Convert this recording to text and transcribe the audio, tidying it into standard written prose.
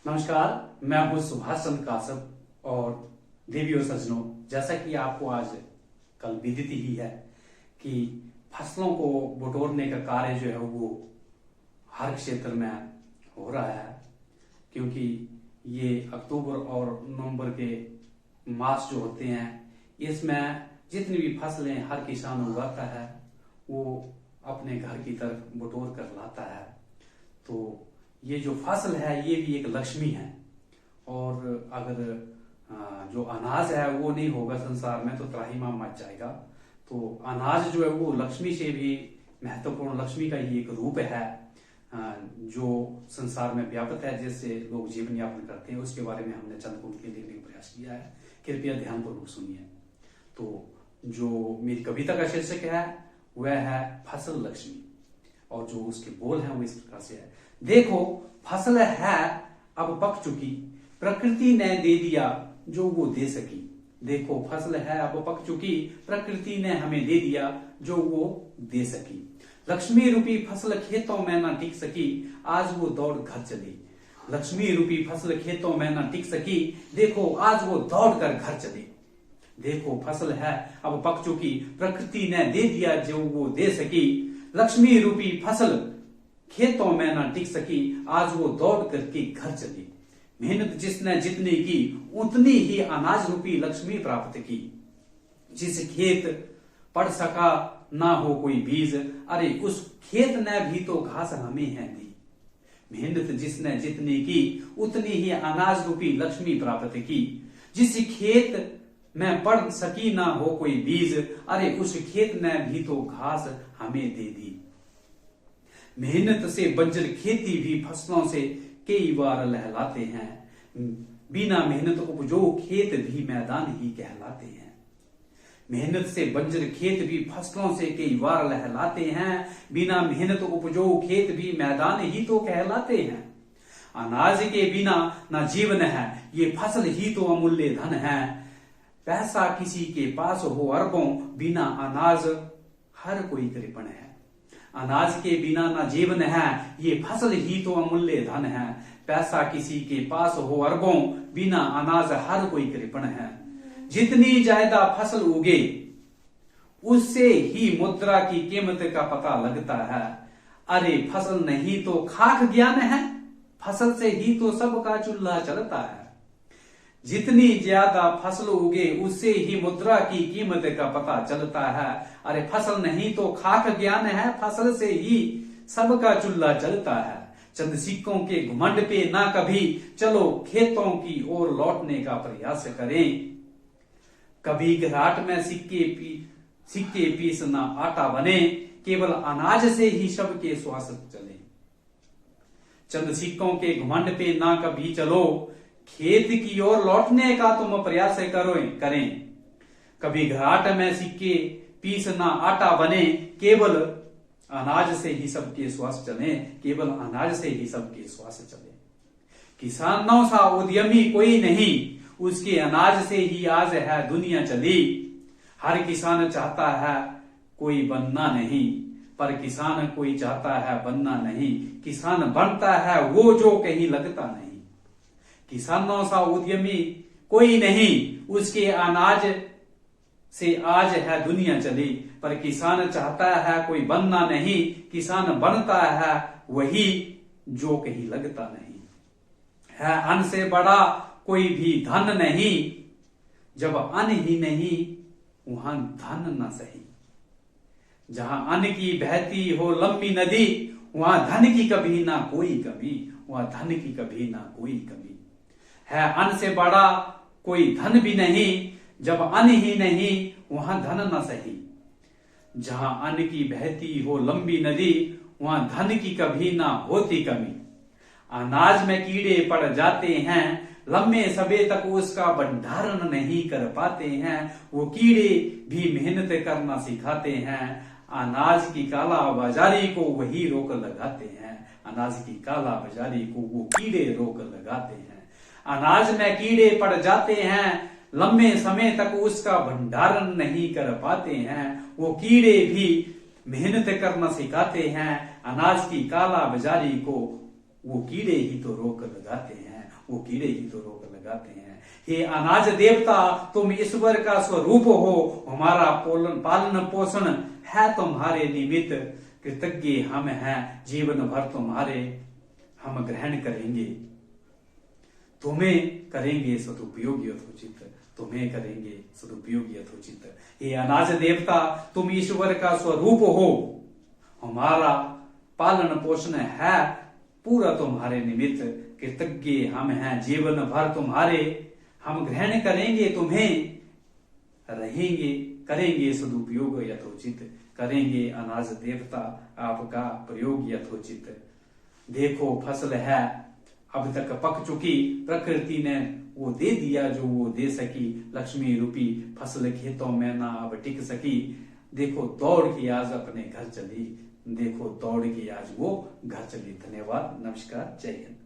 नमस्कार, मैं हूं सुभाष चंद्र काश्यप और देवी और सज्जनों, जैसा कि आपको आज कल विदित ही है कि फसलों को बटोरने का कार्य जो है वो हर क्षेत्र में हो रहा है, क्योंकि ये अक्टूबर और नवंबर के मास जो होते हैं इसमें जितनी भी फसलें हर किसान उगाता है वो अपने घर की तरफ बटोर कर लाता है। तो ये जो फसल है ये भी एक लक्ष्मी है, और अगर जो अनाज है वो नहीं होगा संसार में तो त्राहिमाम मच जाएगा। तो अनाज जो है वो लक्ष्मी से भी महत्वपूर्ण, लक्ष्मी का ही एक रूप है जो संसार में व्याप्त है, जिससे लोग जीवन यापन करते हैं। उसके बारे में हमने चंद पंक्ति लिखने का प्रयास किया है, कृपया ध्यानपूर्वक सुनिए। तो जो मेरी कविता का शीर्षक है वह है फसल लक्ष्मी, और जो उसके बोल हैं वो इस प्रकार से है। देखो फसल है अब पक चुकी, प्रकृति ने दे दिया जो वो दे सकी। देखो फसल है अब पक चुकी, प्रकृति ने हमें दे दिया जो वो दे सकी। लक्ष्मी रूपी फसल खेतों में ना टिक सकी, आज वो दौड़ घर चली। लक्ष्मी रूपी फसल खेतों में ना टिक सकी, देखो आज वो दौड़ कर घर चली। देखो फसल है अब पक चुकी, प्रकृति ने दे दिया जो वो दे सकी। लक्ष्मी रूपी फसल खेतों में ना टिक सकी, आज वो दौड़ करके घर चली। मेहनत जिसने जितनी की उतनी ही अनाज रूपी लक्ष्मी प्राप्त की। जिस खेत पड़ सका ना हो कोई बीज, अरे उस खेत ने भी तो घास हमें है दी। मेहनत जिसने जितनी की उतनी ही अनाज रूपी लक्ष्मी प्राप्त की। जिस खेत में पड़ सकी ना हो कोई बीज, अरे उस खेत ने भी तो घास हमें दे दी। मेहनत से बंजर खेती भी फसलों से कई बार लहलाते हैं। बिना मेहनत उपजो खेत भी मैदान ही कहलाते हैं। मेहनत से बंजर खेत भी फसलों से कई बार लहलाते हैं। बिना मेहनत उपजो खेत भी मैदान ही तो कहलाते हैं। अनाज के बिना ना जीवन है, ये फसल ही तो अमूल्य धन है। पैसा किसी के पास हो अरबों, बिना अनाज हर कोई कृपण है। अनाज के बिना ना जीवन है, ये फसल ही तो अमूल्य धन है। पैसा किसी के पास हो अरबों, बिना अनाज हर कोई कृपण है। जितनी ज्यादा फसल उगे उससे ही मुद्रा की कीमत का पता लगता है। अरे फसल नहीं तो खाक ज्ञान है, फसल से ही तो सबका चूल्हा चलता है। जितनी ज्यादा फसल उगे उससे ही मुद्रा की कीमत का पता चलता है। अरे फसल नहीं तो खाक ज्ञान है, फसल से ही सबका चूल्हा चलता है। चंद सिक्कों के घुमंड पे ना कभी चलो, खेतों की ओर लौटने का प्रयास करें। कभी घराट में सिक्के पीस ना आटा बने, केवल अनाज से ही सबके श्वास चले। चंद सिक्कों के घुमंड पे ना कभी चलो, खेत की ओर लौटने का तुम प्रयास करें। कभी घराट में सिक्के पीस ना आटा बने, केवल अनाज से ही सबके श्वास चले। केवल अनाज से ही सबके श्वास चले। किसानों सा उद्यमी कोई नहीं, उसके अनाज से ही आज है दुनिया चली। हर किसान चाहता है कोई बनना नहीं, पर किसान कोई चाहता है बनना नहीं। किसान बनता है वो जो कहीं लगता नहीं। किसानों सा उद्यमी कोई नहीं, उसके अनाज से आज है दुनिया चली। पर किसान चाहता है कोई बनना नहीं, किसान बनता है वही जो कहीं लगता नहीं। है अन्न से बड़ा कोई भी धन नहीं, जब अन्न ही नहीं वहां धन न सही। जहां अन्न की बहती हो लंबी नदी, वहां धन की कभी ना कोई कमी। वहां धन की कभी ना कोई कमी। है अन्न से बड़ा कोई धन भी नहीं, जब अन्न ही नहीं वहां धन न सही। जहां अन्न की बहती हो लंबी नदी, वहां धन की कभी ना होती कमी। अनाज में कीड़े पड़ जाते हैं, लंबे समय तक उसका भंडारण नहीं कर पाते हैं। वो कीड़े भी मेहनत करना सिखाते हैं। अनाज की काला बाजारी को वही रोक लगाते हैं। अनाज की काला बाजारी को वो कीड़े रोक लगाते हैं। अनाज में कीड़े पड़ जाते हैं, लंबे समय तक उसका भंडारण नहीं कर पाते हैं। वो कीड़े भी मेहनत करना सिखाते हैं। अनाज की काला बाजारी को वो कीड़े ही तो रोक लगाते हैं, वो कीड़े ही तो रोक लगाते हैं। हे अनाज देवता, तुम ईश्वर का स्वरूप हो, हमारा पालन पोषण है तुम्हारे निमित्त, कृतज्ञ हम हैं, जीवन भर तुम्हारे हम ग्रहण करेंगे, तुम्हें करेंगे सदुपयोग यथोचित, तुम्हें करेंगे सदुपयोग यथोचित। हे अनाज देवता, तुम ईश्वर का स्वरूप हो, हमारा पालन पोषण है पूरा तुम्हारे निमित्त, कृतज्ञ हम हैं, जीवन भर तुम्हारे हम ग्रहण करेंगे, तुम्हें रहेंगे, करेंगे सदुपयोग यथोचित, करेंगे अनाज देवता आपका प्रयोग यथोचित। देखो फसल है अब तक पक चुकी, प्रकृति ने वो दे दिया जो वो दे सकी, लक्ष्मी रूपी फसल खेतों में ना अब टिक सकी, देखो दौड़ के आज अपने घर चली, देखो दौड़ के आज वो घर चली। धन्यवाद, नमस्कार, जय हिंद।